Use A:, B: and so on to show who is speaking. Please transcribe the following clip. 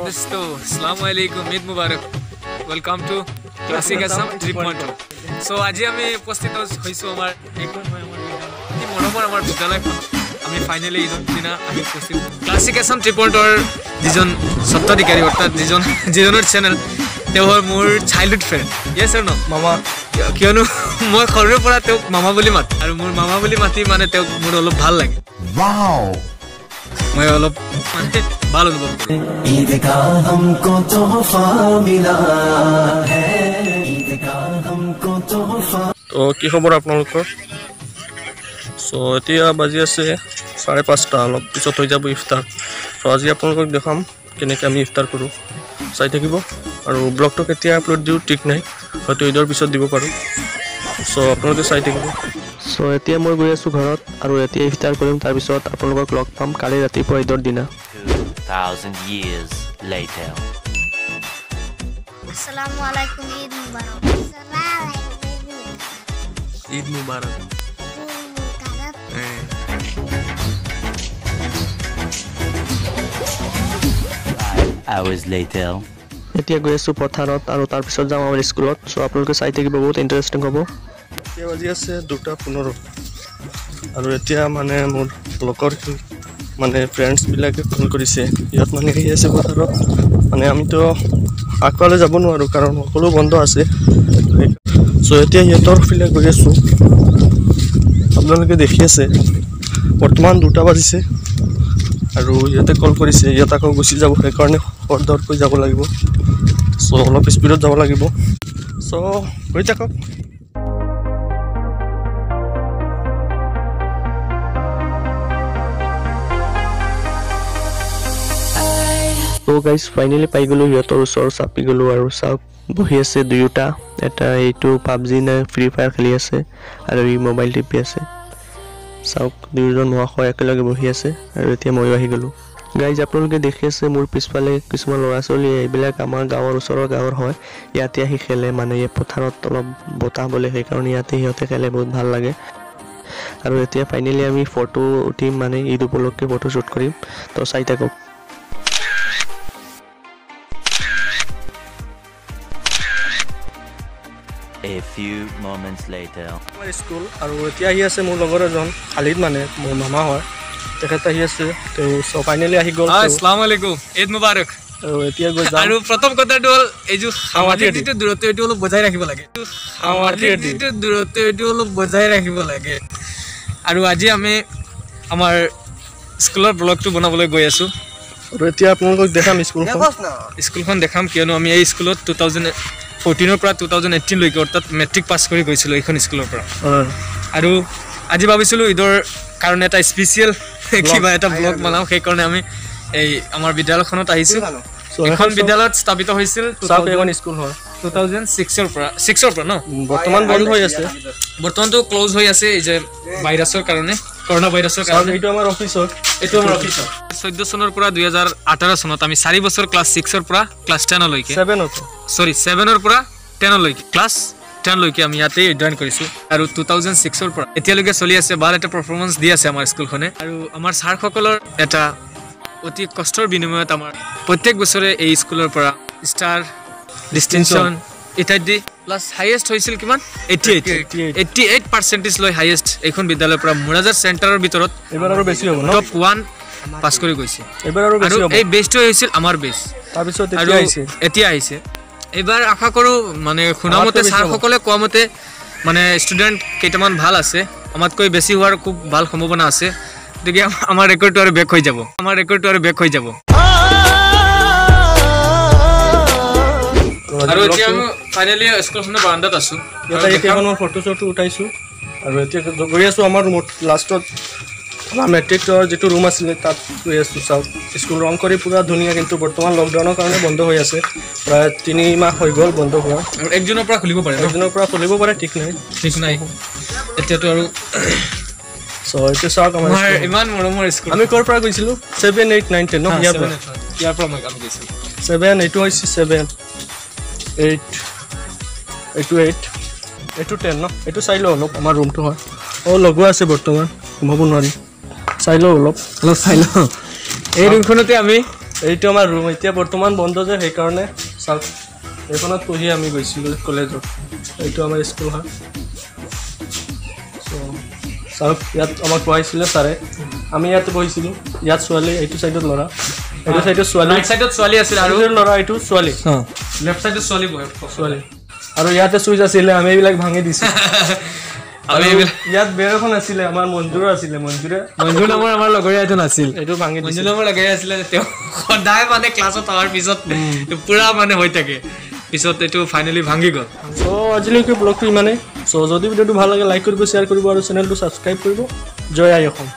A: दोस्तों अस्सलाम वालेकुम ईद मुबारक वेलकम टू क्लासिक असम 3.2 सो आज আমি উপস্থিত হইছো আমাৰ একদম কি মৰমৰ আমাৰ বিদ্যালয়খন আমি ফাইনালি ঈদৰ দিনা আমি উপস্থিত ক্লাসিক असम 3.2 ৰ যিজন সত্তাধিকাৰী অৰ্থাৎ যিজনৰ চেনেল তেওঁৰ মোৰ চাইল্ডহুড ফ্ৰেণ্ড ইয়েছ অৰ নো মামা কিয়নো মই সৰুৰ পৰা তেওঁক মামা বুলি মাত আৰু মোৰ মামা বুলি মাতি মানে তেওঁক মোৰ অলপ ভাল লাগে
B: वाओ
A: मैं অলপ মানে ভাল অনুভৱ কৰো
B: ईद का हमको तोहफा मिला है ईद का हमको तोहफा
C: तो কি খবৰ আপোনালোকৰ সো এতিয়া বাজি আছে 5:30 অলপ পিছত হৈ যাব ইফতাৰ সো আজি আপোনালোকক দেখাম কেনেকৈ আমি ইফতাৰ কৰো চাই থাকিব আৰু ব্লগটো কেতিয়া আপলোড দিও ঠিক নাই হয়তো ঈদৰ পিছত দিব পাৰো সো আপোনালোকে চাই থাকিব সো এতিয়া মই গৈ আছো ঘৰত আৰু এতিয়া ইফতাৰ কৰিম তাৰ পিছত আপোনালোকক লগ পাম কালি ৰাতিপুৱা ঈদৰ দিনা
D: 2000 years later
E: Assalamu alaikum Eid Mubarak.
A: Eid মুবাৰক
D: hours later
C: এতিয়া গৈ আছো পথাৰত আৰু তাৰ পিছত যাম আমাৰ স্কুলত সো আপোনালোকে চাই থাকিব বহুত ইন্টাৰেষ্টিং হ'ব এতিয়া বাজি আছে 2:15 আৰু এতিয়া মানে মোৰ লগৰ মানে ফ্ৰেণ্ডছ বিলাকে ফোন কৰিছে ইয়াত মানে আহি আছে পথাৰত মানে আমিতো আকলে যাব নোৱাৰো কাৰণ সকলো বন্ধ আছে সো এতিয়া ইহঁতৰ ফিলে গৈ আছো আপোনালোকে দেখি আছে বৰ্তমান 2টা বাজিছে আৰু ইহঁতে কল কৰিছে ইহঁত আকৌ গুচি যাব সেইকাৰণে খৰদৰকৈ যাব লাগিব সো অলপ স্পীডত যাব লাগিব সো গৈ থাকক So guys finally পাই গলো ইহঁতৰ ওচৰ চাপি গলো আৰু চাওক বহি আছে দুয়োটা এটা এইটো PUBG নে ফ্ৰী ফায়াৰ খেলি আছে আৰু ই মোবাইল টিপি আছে চাওক দুয়োজন নোৱা একেলগে বহি আছে আৰু এতিয়া মই আহি গলো গাইজ আপোনালোকে দেখি আছে মোৰ পিছফালে কিছুমান ল'ৰা ছোৱালী এইবিলাক আমাৰ গাঁৱৰ ওচৰৰ গাঁৱৰ হয় ইয়াতে আহি খেলে মানে এই পথাৰত অলপ বতাহ বলে সেইকাৰণে ইয়াতে সিহঁতে খেলে বহুত ভাল লাগে আৰু এতিয়া ফাইনেলি আমি ফটো উঠিম মানে ঈদ উপলক্ষে ফটো শ্বুট কৰিম তো চাই থাকক
D: a few moments later
C: আমাৰ স্কুল আৰু এতিয়া আহি আছে মোৰ লগৰ এজন খালিদ মানে মোৰ মামা হয় তেখেত আহি আছে তো সো ফাইনালি আহি গ'ল
A: আসসালামু আলাইকুম ঈদ মুবাৰক
C: আৰু এতিয়া গৈ যাম
A: আৰু প্ৰথম কথাটো হ'ল এই যে সামাজিক দূৰত্ব এইটো অলপ বজাই ৰাখিব লাগে সামাজিক দূৰত্ব এইটো অলপ বজাই ৰাখিব লাগে আৰু আজি আমি আমাৰ স্কুলৰ ব্লগটো বনাবলৈ গৈ আছো
C: আৰু এতিয়া আপোনালোকক দেখাম স্কুলখন
A: দেখাম কিয়নো আমি এই স্কুলত 2014 পৰা 2018 লৈকে অৰ্থাৎ মেট্ৰিক পাছ কৰি গৈছিলো এইখন স্কুলৰ পৰা আৰু আজি ভাবিছিলো ঈদৰ কাৰণে এটা স্পেচিয়েল কিবা এটা ব্লগ বনাও সেই কাৰণে আমি এই আমাৰ বিদ্যালয়খনত আহিছো এখন বিদ্যালয়ত স্থাপিত হৈছিল
C: এখন স্কুল হয়
A: 2006 ৰ পৰা ন
C: বৰ্তমান বন্ধ হৈ আছে
A: বৰ্তমানটো ক্লোজ হৈ আছে এই যে ভাইৰাছৰ কাৰণে কৰোনা ভাইৰাছৰ কাৰণে
C: এইটো আমাৰ অফিচৰ
A: 14 চনৰ পৰা 2018 চনত আমি 4 বছৰ ক্লাছ 6 ৰ পৰা ক্লাছ 10 লৈকে 7 ৰ পৰা 10 লৈকে ক্লাছ 10 লৈকে আমি ইয়াতে জয়েন কৰিছো আৰু 2006 ৰ পৰা এতিয়ালৈকে চলি আছে ভাল এটা পাৰফৰম্যান্স দি আছে আমাৰ স্কুলখনে আৰু আমাৰ ছাৰ সকলৰ এটা অতি কষ্টৰ বিনিময়ত আমাৰ প্ৰত্যেক বছৰে এই স্কুলৰ পৰা ষ্টাৰ ডিস্টিংশন ইত্যাদি প্লাস হাইয়েস্ট হৈছিল কিমান 88% লৈ হাইয়েস্ট এইখন বিদ্যালয়ৰ পৰা মুৰাজাৰ চেণ্টাৰৰ ভিতৰত
C: এবাৰ আৰু বেছি হ'ব ন
A: টপ 1 পাস কৰি গৈছে
C: এবাৰ আৰু বেছি হ'ব
A: এই বেস্ট হৈছিল আমাৰ বেস্ট
C: তাৰ পিছত
A: এতিয়া আহিছে এবাৰ আশা কৰো মানে খুনামতে ছাৰ সকলে কোৱামতে মানে ষ্টুডেন্ট কেইটামান ভাল আছে আমাতকৈ বেছি হোৱাৰ খুব ভাল সম্ভাৱনা আছে গতিকে আমাৰ ৰেকৰ্ডটো আৰু বেক হৈ যাব আৰু এতিয়া আমি ফাইনালি স্কুলখনৰ বাৰান্দাত আছো
C: এতিয়া মই ফটো শ্বট উঠাইছো আৰু এতিয়া গৈ আছো আমাৰ ৰুমত লাষ্টত আমাৰ মেট্ৰিকৰ যিটো ৰুম আছিলে তাত গৈ আছো চাওক স্কুল ৰং কৰি পুৰা ধুনীয়া কিন্তু বৰ্তমান লকডাউনৰ কাৰণে বন্ধ হৈ আছে প্ৰায় 3 মাহ হৈ গ'ল বন্ধ হোৱা
A: আৰু একজনৰ পৰা খুলিব পাৰে ঠিক নাই এতিয়াতো আৰু
C: সো এইটো চাওক আমাৰ
A: ইমান মৰমৰ স্কুল
C: আমি ক'ৰ পৰা গৈছিলো 7 8 9 10 ন
A: ইয়াৰ পৰা মই গৈছিলো
C: 7 এইটো হৈছে 7 8 এইটো 10 ন এইটো চাই লও অলপ আমাৰ ৰুমটো হয় লগোৱা আছে বৰ্তমান সোমাব নোৱাৰি চাই লও অলপ চাই লও
A: এই ৰুমখনতে আমি
F: এইটো আমাৰ ৰুম এতিয়া বৰ্তমান বন্ধ যে সেইকাৰণে চাওক এইখনত পঢ়ি আমি গৈছিলোঁ কলেজত এইটো আমাৰ স্কুল হয় চাওক ইয়াত আমাক পঢ়াইছিলে ছাৰে আমি ইয়াতে বহিছিলোঁ ইয়াত ছোৱালী এইটো ছাইডত ল'ৰা এইটো ছাইডত ছোৱালী
A: ৰাইট সাইডত ছোৱালী আছিল আৰু
F: ল'ৰা এইটো ছোৱালী
A: লেফট সাইডত ছোৱালী বহে
F: ছোৱালী আৰু ইয়াতে চুইচ আছিলে আমি এইবিলাক ভাঙি দিছোঁ আৰু ইয়াত বেৰ এখন আছিলে আমাৰ মঞ্জুৰ আছিলে
A: মঞ্জু নামৰ আমাৰ লগৰীয়া এজন আছিল
F: এইটো ভাঙি
A: মঞ্জু
F: দিছোঁ
A: নামৰ লগৰীয়া আছিলে তেওঁ সদায় মানে ক্লাছত অহাৰ পিছত পুৰা মানে হৈ থাকে পিছত এইটো ফাইনেলি ভাঙি গ'ল
F: চ' আজিলৈকে ব্লগটো ইমানেই চ' যদি ভিডিঅ'টো ভাল লাগে লাইক কৰিব শ্বেয়াৰ কৰিব আৰু চেনেলটো ছাবস্ক্ৰাইব কৰিব জয় আই অসম